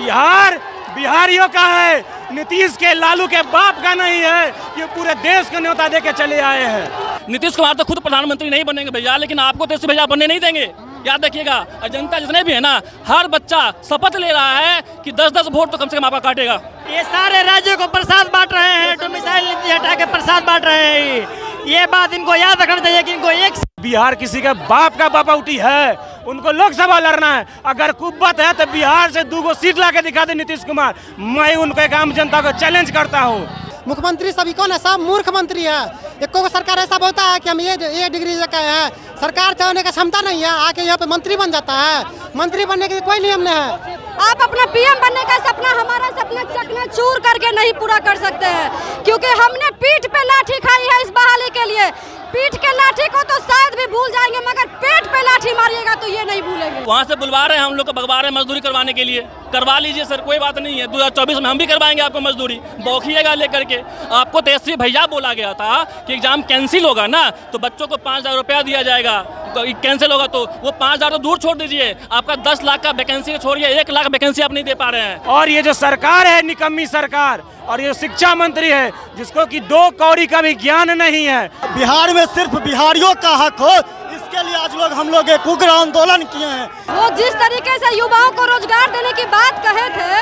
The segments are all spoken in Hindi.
बिहारियों का है, नीतीश के लालू के बाप का नहीं है। ये पूरे देश को न्योता दे के चले आए हैं। नीतीश कुमार तो खुद प्रधानमंत्री नहीं बनेंगे भैया, लेकिन आपको देश भैया बनने नहीं देंगे, याद रखिएगा। और जनता जितने भी है ना, हर बच्चा शपथ ले रहा है कि 10-10 वोट तो कम से कम आपका काटेगा। ये सारे राज्यों को प्रसाद बांट रहे हैं, डोमिसाइल नीति हटा के प्रसाद बांट रहे हैं। ये बात इनको याद रखना चाहिए कि इनको एक बिहार किसी के बाप का बापौटी है, उनको लोकसभा लड़ना है। अगर कुब्बत है तो बिहार से 2 सीट ला के दिखा दे नीतीश कुमार। मैं उनको एक आम जनता को चैलेंज करता हूँ। मुख्यमंत्री सभी कौन है? सब मूर्ख मंत्री है। एको सरकार ऐसा बोलता है कि हम ये डिग्री का है, सरकार चलाने का क्षमता नहीं है, आके यहाँ पे मंत्री बन जाता है। मंत्री बनने के लिए कोई नियम नहीं है। आप अपना पीएम बनने का सपना, हमारा सपना चकनाचूर करके नहीं पूरा कर सकते हैं, क्योंकि हमने पीठ पे लाठी खाई है इस बहाली के लिए। पीठ के लाठी को तो शायद भी भूल जाएंगे, मगर पेट पे लाठी मारिएगा तो ये नहीं भूलेंगे। वहाँ से बुलवा रहे हैं हम लोग को, भगवा रहे हैं मजदूरी करवाने के लिए। करवा लीजिए सर, कोई बात नहीं है। 2024 में हम भी करवाएंगे आपको मजदूरी, बौखिएगा लेकर के। आपको तेजस्वी भैया बोला गया था कि एग्जाम कैंसिल होगा ना तो बच्चों को 5,000 रुपया दिया जाएगा, तो कैंसिल होगा तो वो 5,000 तो दूर छोड़ दीजिए, आपका 10 लाख का वैकेंसी छोड़िए, 1 लाख वैकेंसी आप नहीं दे पा रहे हैं। और ये जो सरकार है निकम्मी सरकार, और ये शिक्षा मंत्री है जिसको कि 2 कौड़ी का भी ज्ञान नहीं है। बिहार में सिर्फ बिहारियों का हक हो, इसके लिए आज हम लोग एक उग्र आंदोलन किए हैं। वो जिस तरीके से युवाओं को रोजगार देने की बात कहे थे,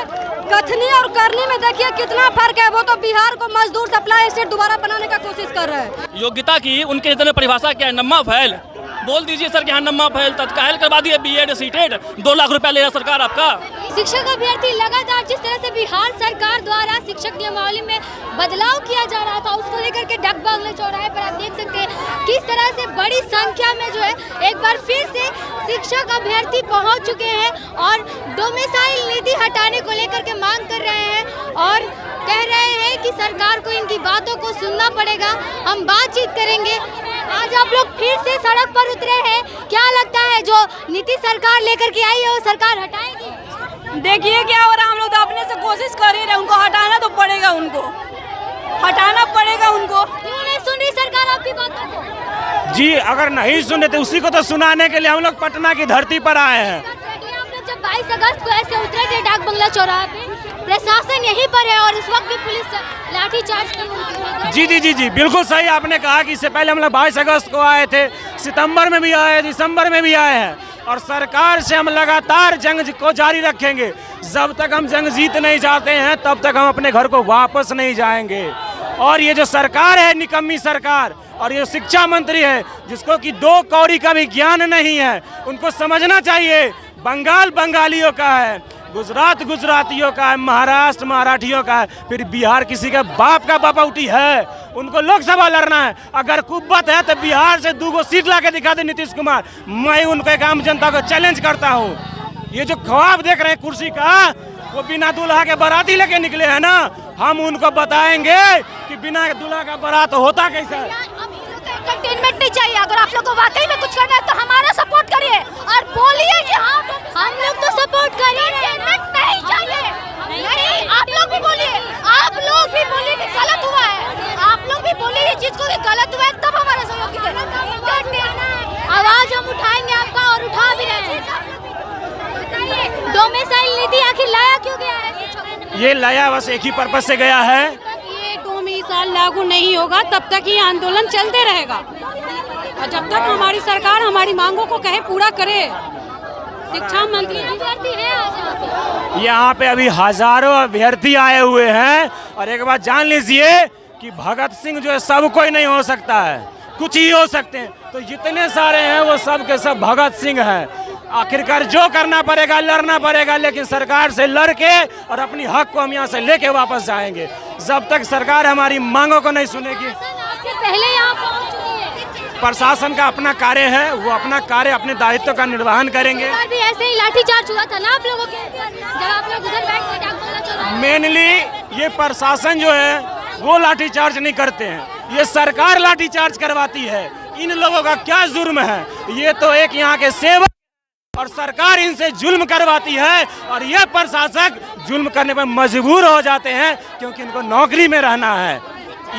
कथनी और करनी में देखिए कितना फर्क है। वो तो बिहार को मजदूर सप्लाई स्टेट दोबारा बनाने का कोशिश कर रहे हैं। योग्यता की उनके इतने परिभाषा क्या है? नम्मा फैल बोल दीजिए सर कि हाँ नम्मा फैल तत्काल करवा दिए, बीएड सीटेड 2 लाख रुपया ले रहा सरकार आपका। शिक्षक अभ्यर्थी लगातार जिस तरह से बिहार सरकार द्वारा शिक्षक नियमावली में बदलाव किया जा रहा था, उसको लेकर के डग बंगले चौराहे पर आप देख सकते हैं किस तरह से बड़ी संख्या में जो है एक बार फिर से शिक्षक अभ्यर्थी पहुंच चुके हैं और डोमिसाइल नीति हटाने को लेकर के मांग कर रहे हैं और कह रहे हैं कि सरकार को इनकी बातों को सुनना पड़ेगा। हम बातचीत करेंगे। आज आप लोग फिर से सड़क पर उतरे हैं, क्या लगता है जो नीति सरकार लेकर के आई है वो सरकार हटाएगी? देखिए क्या हो रहा है, हम लोग तो अपने से कोशिश कर ही रहे, उनको हटाना तो पड़ेगा, उनको हटाना पड़ेगा। उनको क्यों नहीं सुन रही सरकार आपकी बातों को? जी अगर नहीं सुने तो उसी को तो सुनाने के लिए हम लोग पटना की धरती पर आए हैं। हम लोग जब 22 अगस्त को ऐसे उतरे थे डाक बंगला चौराहे पे, प्रशासन यहीं पर है और इस वक्त भी पुलिस लाठीचार्ज की हुई थी। जी बिल्कुल सही आपने कहा कि इससे पहले हम लोग 22 अगस्त को आए थे, सितंबर में भी आए, दिसंबर में भी आए हैं। और सरकार से हम लगातार जंग को जारी रखेंगे। जब तक हम जंग जीत नहीं जाते हैं तब तक हम अपने घर को वापस नहीं जाएंगे। और ये जो सरकार है निकम्मी सरकार, और ये शिक्षा मंत्री है जिसको कि 2 कौड़ी का भी ज्ञान नहीं है, उनको समझना चाहिए बंगाल बंगालियों का है, गुजरात गुजरातियों का है, महाराष्ट्र मराठियों का है, फिर बिहार किसी के बाप का बापौटी है। उनको लोकसभा लड़ना है। अगर कुब्बत है तो बिहार से 2 सीट ला के दिखा दे नीतीश कुमार। मैं उनको एक आम जनता को चैलेंज करता हूँ। ये जो ख्वाब देख रहे हैं कुर्सी का, वो बिना दूल्हा के बाराती लेके निकले हैं ना, हम उनको बताएंगे कि बिना दूल्हा का बारात होता कैसा है। एंटरटेनमेंट नहीं चाहिए। अगर आप लोग को वाकई में कुछ करना है तो हमारा सपोर्ट करिए और बोलिए कि हाँ हम लोग तो सपोर्ट करिए। एंटरटेनमेंट नहीं चाहिए। नहीं, आप लोग भी बोलिए, आप लोग भी बोलिए कि गलत हुआ है, आप लोग भी बोलिए ये चीज को कि गलत हुआ है, तब हमारा सहयोग कीजिए। आवाज हम उठाएंगे आपका और उठा भी रहे हैं। डोमिसाइल नीति आखिर लाया क्यों गया है? ये लाया बस एक ही पर्पज से गया है, ये डोमिसाइल लागू नहीं होगा तब तक ये आंदोलन चलते रहेगा और जब तक हमारी सरकार हमारी मांगों को कहे पूरा करे। शिक्षा मंत्री है यहाँ पे अभी हजारों अभ्यर्थी आए हुए हैं। और एक बात जान लीजिए कि भगत सिंह जो है सब कोई नहीं हो सकता है, कुछ ही हो सकते हैं। तो जितने सारे हैं वो सब के सब भगत सिंह हैं। आखिरकार जो करना पड़ेगा, लड़ना पड़ेगा, लेकिन सरकार से लड़ के और अपनी हक को हम यहाँ से लेके वापस जाएंगे। जब तक सरकार हमारी मांगों को नहीं सुनेगी। पहले यहाँ पहुँच चुकी है। प्रशासन का अपना कार्य है, वो अपना कार्य अपने दायित्व का निर्वहन करेंगे। भी ऐसे ही लाठीचार्ज हुआ था ना आप लोगों के, जब आप लोग उधर बैठ के डाक बंगला चौराहे। मेनली ये प्रशासन जो है वो लाठीचार्ज नहीं करते हैं, ये सरकार लाठीचार्ज करवाती है। इन लोगों का क्या जुर्म है? ये तो एक यहाँ के सेवक और सरकार इनसे जुल्म करवाती है और ये प्रशासक जुल्म करने पर मजबूर हो जाते हैं क्योंकि इनको नौकरी में रहना है।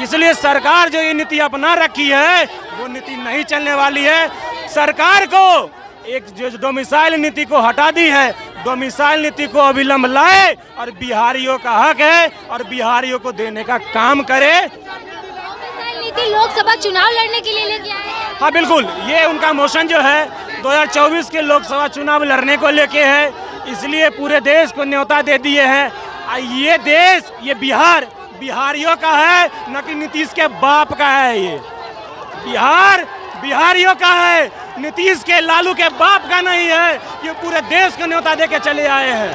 इसलिए सरकार जो ये नीति अपना रखी है वो नीति नहीं चलने वाली है। सरकार को एक जो डोमिसाइल नीति को हटा दी है, डोमिसाइल नीति को अविलंब लाए और बिहारियों का हक है और बिहारियों को देने का काम करे। डोमिसाइल नीति लोकसभा चुनाव लड़ने के लिए लेके आए हैं। हाँ बिल्कुल, ये उनका मोशन जो है 2024 के लोकसभा चुनाव लड़ने को लेके है, इसलिए पूरे देश को न्योता दे दिए हैं। ये देश, ये बिहार बिहारियों का है, न कि नीतीश के बाप का है। ये बिहार बिहारियों का है, नीतीश के लालू के बाप का नहीं है। ये पूरे देश को न्योता दे के चले आए हैं।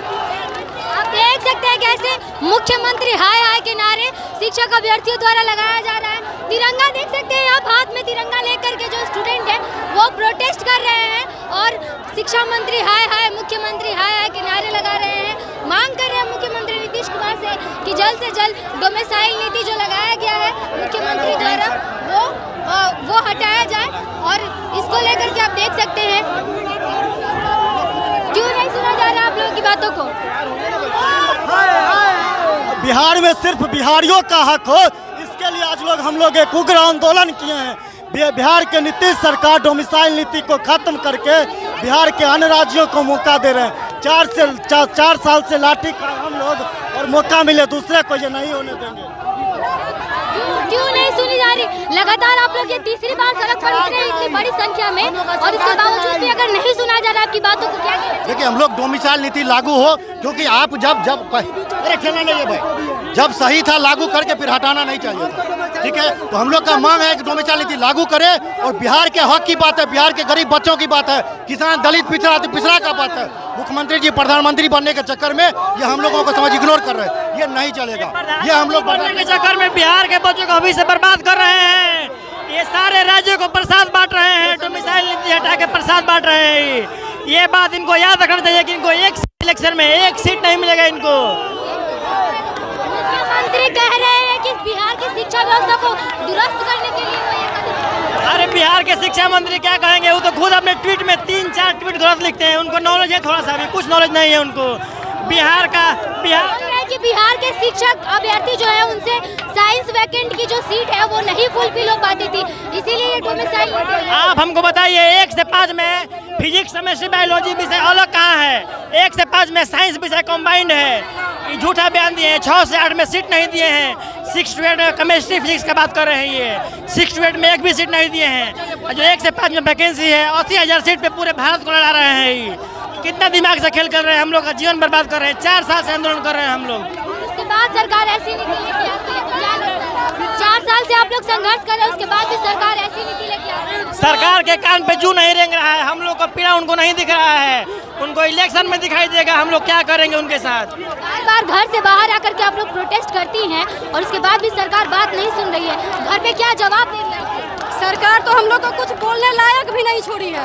आप देख सकते हैं कैसे मुख्यमंत्री हाय हाय के नारे शिक्षक अभ्यर्थियों द्वारा लगाया जा रहा है। तिरंगा देख सकते हैं आप, हाथ में तिरंगा लेकर के जो स्टूडेंट है वो प्रोटेस्ट कर रहे हैं और शिक्षा मंत्री हाय हाय, मुख्यमंत्री हाय हाय के नारे लगा रहे हैं। मांग कर रहे हैं मुख्यमंत्री नीतीश कुमार से कि जल्द से जल्द डोमिसाइल नीति जो लगाया गया है मुख्यमंत्री द्वारा वो हटाया जाए। और इसको लेकर के आप देख सकते हैं क्यों नहीं सुना जा रहा आप लोगों की बातों को। बिहार में सिर्फ बिहारियों का हक हो, इसके लिए आज हम लोग एक उग्र आंदोलन किए हैं। बिहार के नीतीश सरकार डोमिसाइल नीति को खत्म करके बिहार के अन्य राज्यों को मौका दे रहे हैं। 4 साल से लाठी का हम लोग, और मौका मिले दूसरे को ये नहीं होने देंगे। क्यों नहीं सुनी जा रही? लगातार आप लोग ये तीसरी बार सड़क पर उतरे इतनी बड़ी संख्या में, और इसके बावजूद भी अगर नहीं सुना जा रहा आपकी बातों को, क्या कहें? देखिए, हम लोग डोमिसाइल नीति लागू हो, क्योंकि आप जब सही था लागू करके फिर हटाना नहीं चाहिए था, ठीक है। तो हम लोग का मांग है कि डोमिसाइल नीति लागू करें। और बिहार के हक की बात है, बिहार के गरीब बच्चों की बात है, किसान दलित पिछड़ा का बात है। मुख्यमंत्री जी प्रधानमंत्री बनने के चक्कर में ये हम लोगों को समझ इग्नोर कर रहे हैं, ये नहीं चलेगा। ये हम लोग बनने के चक्कर में बिहार के बच्चों को अभी से बर्बाद कर रहे हैं। ये सारे राज्यों को प्रसाद बांट रहे हैं, डोमिसाइल नीति हटा के प्रसाद बांट रहे हैं। ये बात इनको याद रखना चाहिए कि इनको एक इलेक्शन में एक सीट नहीं मिलेगा इनको। मुख्यमंत्री कह रहे हैं कि बिहार की शिक्षा व्यवस्था को दुरुस्त करने के लिए वो ये कदम। अरे बिहार के शिक्षा मंत्री क्या कहेंगे? वो तो खुद अपने ट्वीट में 3-4 ट्वीट गलत लिखते हैं। उनको नॉलेज है थोड़ा सा भी, कुछ नॉलेज नहीं है उनको। बिहार कि बिहार के शिक्षक अभ्यर्थी जो है उनसे साइंस वैकेंट की जो सीट है वो नहीं फुलफिल हो पाती थी, इसीलिए ये डोमिसाइल। आप हमको बताइए, 1 से 5 में फिजिक्स, केमिस्ट्री, बायोलॉजी विषय अलग कहाँ है? 1 से 5 में साइंस विषय कंबाइंड है। झूठा बयान दिए हैं। 6 से 8 में सीट नहीं दिए हैं। 6 to 8 केमिस्ट्री फिजिक्स की बात कर रहे हैं। ये 6 to 8 में एक भी सीट नहीं दिए हैं। जो 1 से 5 में वैकेंसी है, 80,000 सीट पे पूरे भारत को लड़ा रहे हैं। ये कितना दिमाग से खेल कर रहे हैं, हम लोग का जीवन बर्बाद कर रहे हैं। 4 साल से आंदोलन कर रहे हैं हम लोग। उसके बाद सरकार ऐसी नीति लेके आती है तो क्या लगता है? 4 साल से आप लोग संघर्ष कर रहे हैं, उसके बाद भी सरकार ऐसी नीति लेके आ रही है। सरकार के कान पे जू नहीं रेंग रहा है। हम लोग का पीड़ा उनको नहीं दिख रहा है। उनको इलेक्शन में दिखाई देगा हम लोग क्या करेंगे उनके साथ। बार घर से बाहर आकर के आप लोग प्रोटेस्ट करती हैं और उसके बाद भी सरकार बात नहीं सुन रही है। घर पे क्या जवाब दे रही है सरकार? तो हम लोग को कुछ बोलने लायक भी नहीं छोड़ी है।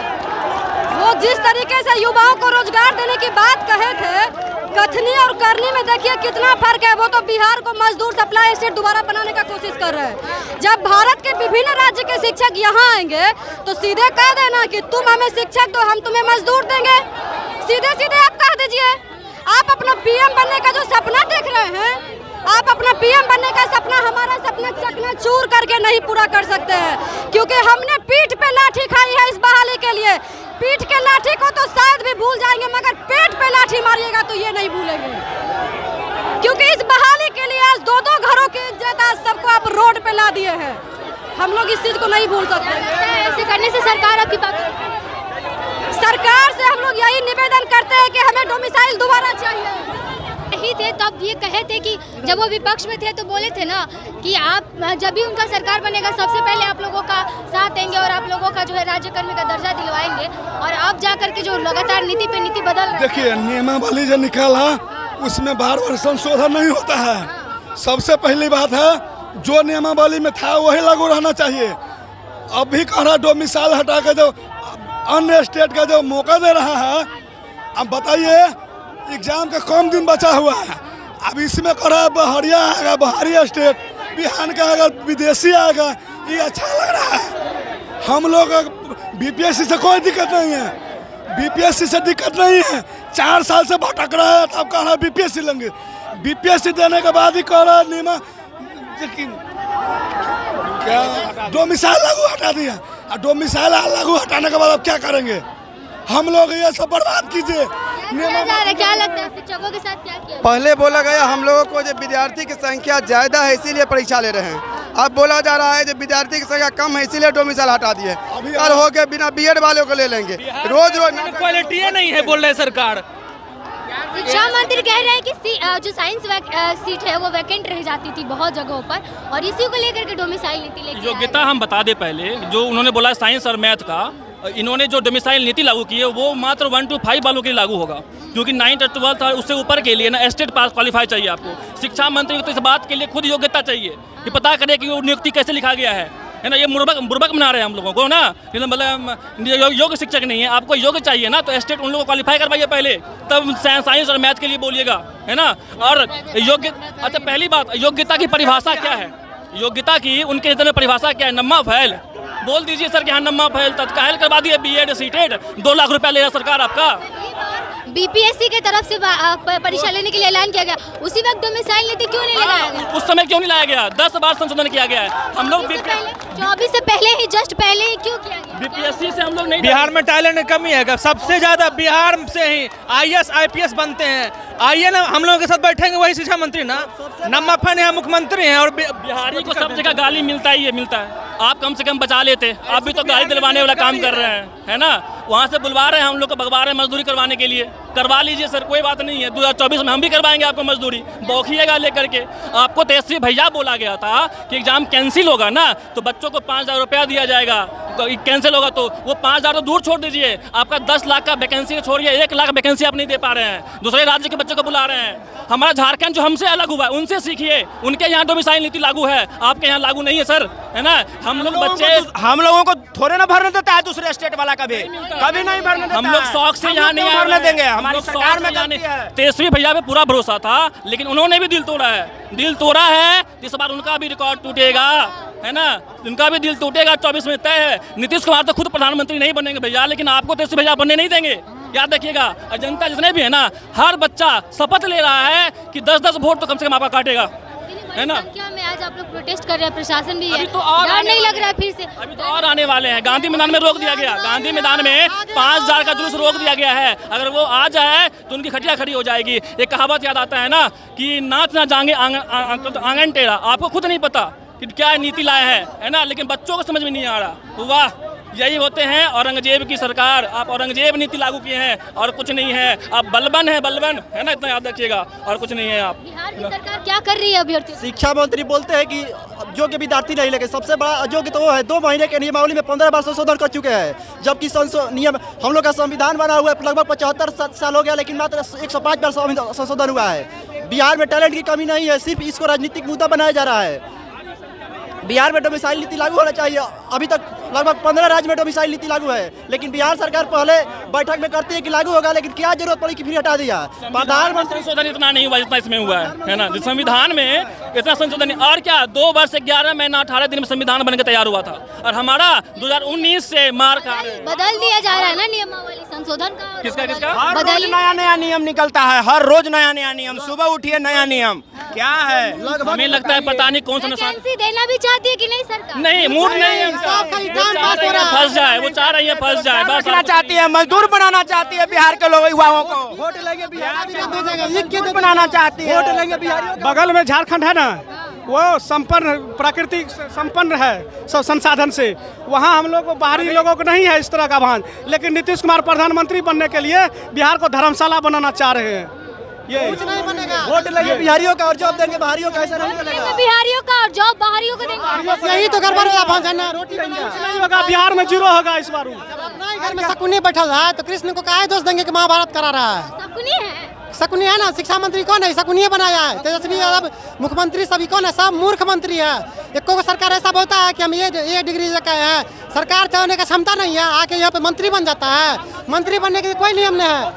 वो जिस तरीके से युवाओं को रोजगार देने की बात कहे थे, कथनी और करनी में देखिए कितना फर्क है। वो तो बिहार को मजदूर सप्लाई स्टेट दोबारा बनाने का कोशिश कर रहे हैं। जब भारत के विभिन्न राज्य के शिक्षक यहाँ आएंगे तो सीधे कह देना कि तुम हमें शिक्षक दो, हम तुम्हें मजदूर देंगे। सीधे सीधे आप कह दीजिए। आप अपना पीएम बनने का जो सपना देख रहे हैं, आप अपना पीएम बनने का सपना, हमारा सपना चकनाचूर करके नहीं पूरा कर सकते हैं, क्योंकि हमने पीठ पे लाठी खाई है इस बहाली के लिए। पीठ के लाठी को तो शायद भी भूल जाएंगे, मगर पेट पे लाठी मारिएगा तो ये नहीं भूलेंगे, क्योंकि इस बहाली के लिए आज 2-2 घरों की इज्जत आज सबको आप रोड पे ला दिए हैं। हम लोग इस चीज को नहीं भूल सकते। ऐसे करने से सरकार आपकी बात, सरकार से हम लोग यही निवेदन करते हैं कि हमें डोमिसाइल दोबारा चाहिए। ही थे तब ये कहे थे कि जब वो विपक्ष में थे तो बोले थे ना कि आप जब भी उनका सरकार बनेगा सबसे पहले आप लोगों का साथ देंगे और आप लोगों का जो है राज्यकर्मी का दर्जा दिलवाएंगे। और अब जाकर के जो लगातार नीति पे नीति बदल रही है। देखिए, नियमावली जो निकाला उसमें बार-बार संशोधन नहीं होता है। सबसे पहली बात है, जो नियमावली में था वही लागू रहना चाहिए। अब भी कह रहा डोमिसाइल हटा के जो अन्य स्टेट का जो मौका दे रहा है, अब बताइए एग्जाम का कम दिन बचा हुआ है। अब इसमें कर रहा है बहरिया आएगा, बहरी स्टेट, बिहार का आएगा, विदेशी आएगा। ये अच्छा लग रहा है। हम लोग बीपीएससी से कोई दिक्कत नहीं है, बीपीएससी से दिक्कत नहीं है। 4 साल से भटक रहा है, तब कह रहा है बीपीएससी लेंगे। बीपीएससी देने के बाद ही कह रहा है क्या डोमिसाइल लागू हटा दिया। और डोमिसाइल लागू हटाने के बाद अब क्या करेंगे? हम लोग ये सब बर्बाद कीजिए। क्या लगता है शिक्षकों के साथ क्या किया? पहले बोला गया हम लोगों को जो विद्यार्थी की संख्या ज़्यादा है इसीलिए परीक्षा ले रहे हैं। अब बोला जा रहा है जो विद्यार्थी की संख्या कम है इसीलिए डोमिसाइल हटा दिए। कल हो के बिना बीएड वालों को ले लेंगे। रोज क्वालिटी नहीं है बोल रहे सरकार। शिक्षा मंत्री कह रहे हैं कि जो साइंस सीट है वो वैकेंट रह जाती थी बहुत जगहों पर, और इसी को लेकर के डोमिसाइल नीति लेके योग्यता हम बता दें पहले, जो उन्होंने बोला साइंस और मैथ का, इन्होंने जो डोमिसाइल नीति लागू की है वो मात्र 1 to 5 वालों के लिए लागू होगा, क्योंकि 9th और 12th और उससे ऊपर के लिए ना स्टेट पास क्वालिफाई चाहिए आपको। शिक्षा मंत्री को तो इस बात के लिए खुद योग्यता चाहिए कि पता करें कि वो नियुक्ति कैसे लिखा गया है ना। ये बुर्बक बना रहे हैं हम लोगों को ना, मतलब योग्य शिक्षक नहीं है। आपको योग्य चाहिए ना तो स्टेट उन लोगों को क्वालिफाई करवाइए पहले, तब साइंस और मैथ के लिए बोलिएगा, है ना। और अच्छा पहली बात, योग्यता की परिभाषा क्या है? योग्यता की उनके हिस्से में परिभाषा क्या है? नम्मा फैल बोल दीजिए सर कि हाँ नम्मा फैल तत्काल करवा दिए। बीएड सीटेड 2 लाख रुपया ले रहा सरकार आपका। बीपीएससी के तरफ से परीक्षा लेने के लिए ऐलान किया गया, उसी वक्त डोमिसाइल नीति क्यों नहीं लगाया गया? उस समय क्यों नहीं लाया गया? 10 बार संशोधन किया गया है। हम लोग 24 से पहले ही, जस्ट पहले ही क्यों किया गया? बीपीएससी से हम लोग नहीं। बिहार में टैलेंट की कमी है, सबसे ज्यादा बिहार से ही आईएएस आईपीएस बनते हैं। आइए ना हम लोगों के साथ बैठेंगे, वही शिक्षा मंत्री ना नम्मा फैन है, मुख्यमंत्री हैं, और बिहारी को सब जगह गाली मिलता ही है, मिलता है। आप कम से कम बचा लेते, आप भी तो गाली दिलवाने वाला काम कर रहे हैं, है ना। वहाँ से बुलवा रहे हैं हम लोग को, भगवा रहे हैं मजदूरी करवाने के लिए। करवा लीजिए सर, कोई बात नहीं है। 2024 में हम भी करवाएंगे आपको मजदूरी, बौखिएगा लेकर के। आपको तेजस्वी भैया बोला गया था कि एग्जाम कैंसिल होगा ना तो बच्चों को 5,000 रुपया दिया जाएगा, तो कैंसिल होगा तो वो 5,000 तो दूर छोड़ दीजिए, आपका 10 लाख का वैकेंसी छोड़िए, 1 लाख वैकेंसी आप नहीं दे पा रहे हैं, दूसरे राज्य के बच्चों को बुला रहे हैं। हमारा झारखंड जो हमसे अलग हुआ है उनसे सीखिए, उनके यहाँ डोमिसाइल नीति लागू है, आपके यहाँ लागू नहीं है सर, है ना। हम लोग बच्चे, हम लोगों को थोड़े ना भरने देता है दूसरे स्टेट वाला, कभी नहीं भरने देता। हम लोग शौक से यहाँ नहीं भरने देंगे, हमारी सरकार में जाने। तेजस्वी भैया पे पूरा भरोसा था, लेकिन उन्होंने भी दिल तोड़ा है। दिल तोड़ा है, इस बार उनका भी रिकॉर्ड टूटेगा, है ना। उनका भी दिल टूटेगा, 24 में तय है। नीतीश कुमार तो खुद प्रधानमंत्री नहीं बनेंगे भैया, लेकिन आपको तेजस्वी भैया बनने नहीं देंगे, याद रखिएगा। जनता जितने भी है ना, हर बच्चा शपथ ले रहा है कि 10-10 वोट तो कम से कम आपका काटेगा, है ना। संख्या में आज आप लोग प्रोटेस्ट कर रहे हैं, प्रशासन भी है, तो और डर नहीं लग रहा है फिर से? अभी तो और आने वाले हैं। गांधी मैदान में रोक दिया गया, गांधी मैदान में 5,000 का जुलूस रोक दिया गया है। अगर वो आ जाए तो उनकी खटिया खड़ी हो जाएगी। एक कहावत याद आता है ना कि नाच ना जाएंगे आंगन टेढ़ा। आपको खुद नहीं पता कि क्या नीति लाया है ना, लेकिन बच्चों को समझ में नहीं आ रहा। वाह, यही होते हैं औरंगजेब की सरकार। आप औरंगजेब नीति लागू किए हैं और कुछ नहीं है। आप बलबन है, बलबन, है ना, इतना याद रखिएगा, और कुछ नहीं है। आप बिहार की सरकार क्या कर रही है अभ्यर्थी? शिक्षा मंत्री बोलते हैं कि योग्य विद्यार्थी नहीं लगे। सबसे बड़ा अयोग्य तो वो है, 2 महीने के नियमावली में 15 बार संशोधन कर चुके हैं, जबकि नियम हम लोग का संविधान बना हुआ है लगभग 75 साल हो गया, लेकिन मात्र 105 बार संशोधन हुआ है। बिहार में टैलेंट की कमी नहीं है, सिर्फ इसको राजनीतिक मुद्दा बनाया जा रहा है। बिहार में डोमिसाइल नीति लागू होना चाहिए। अभी तक लगभग 15 राज्य में डोमिसाइल नीति लागू है, लेकिन बिहार सरकार पहले बैठक में करती है कि लागू होगा, लेकिन क्या जरूरत पड़ी कि फिर हटा दिया। प्रधानमंत्री संशोधन इतना नहीं हुआ जितना इसमें हुआ है ना। संविधान में इतना संशोधन, और क्या 2 वर्ष 11 महीना 18 दिन में संविधान बनकर तैयार हुआ था, और हमारा 2019 से मार खा रहे हैं। बदल दिया जा रहा है ना नियमावली, संशोधन का। किसका बदल नया नियम निकलता है, हर रोज नया नियम, सुबह उठिए नया नियम। क्या है, हमें लगता है पता नहीं कौन सा वैकेंसी देना भी चाहती है कि नहीं सरकार? नहीं, मूड नहीं है, फंस जाए, वो चाह रही है फंस जाए, बस चाहती है, मजदूर बनाना चाहती है बिहार के लोग, युवाओं को वोट लेंगे बिहार बनाना चाहती है। वोट लेंगे बिहार। बगल में झारखंड है ना, वो संपन्न, प्राकृतिक संपन्न है सब संसाधन से। वहाँ हम लोग को, बाहरी लोगों को नहीं है इस तरह का भान, लेकिन नीतीश कुमार प्रधानमंत्री बनने के लिए बिहार को धर्मशाला बनाना चाह रहे हैं। ये कुछ नहीं बनेगा। वोट लेंगे बिहारियों का और जॉब देंगे बाहरियों का, ऐसा नहीं चलेगा। बिहारियों का और जॉब बाहरियों को देंगे, यही तो गड़बड़ होगा। रोटी नहीं होगा, बिहार में 0 होगा इस बार। अपना घर में शकुनी बैठा है तो कृष्ण को काहे दोष देंगे कि महाभारत करा रहा है? शकुनी है, शकुनी है ना। शिक्षा मंत्री कौन है? शकुनी बनाया है। तेजस्वी यादव मुख्यमंत्री सभी कौन है? सब मूर्ख मंत्री है। एको को सरकार ऐसा बोलता है कि हम ये डिग्री लेकर आए हैं, सरकार चलाने का क्षमता नहीं है, आके यहाँ पे मंत्री बन जाता है। मंत्री बनने के लिए कोई नियम नहीं है।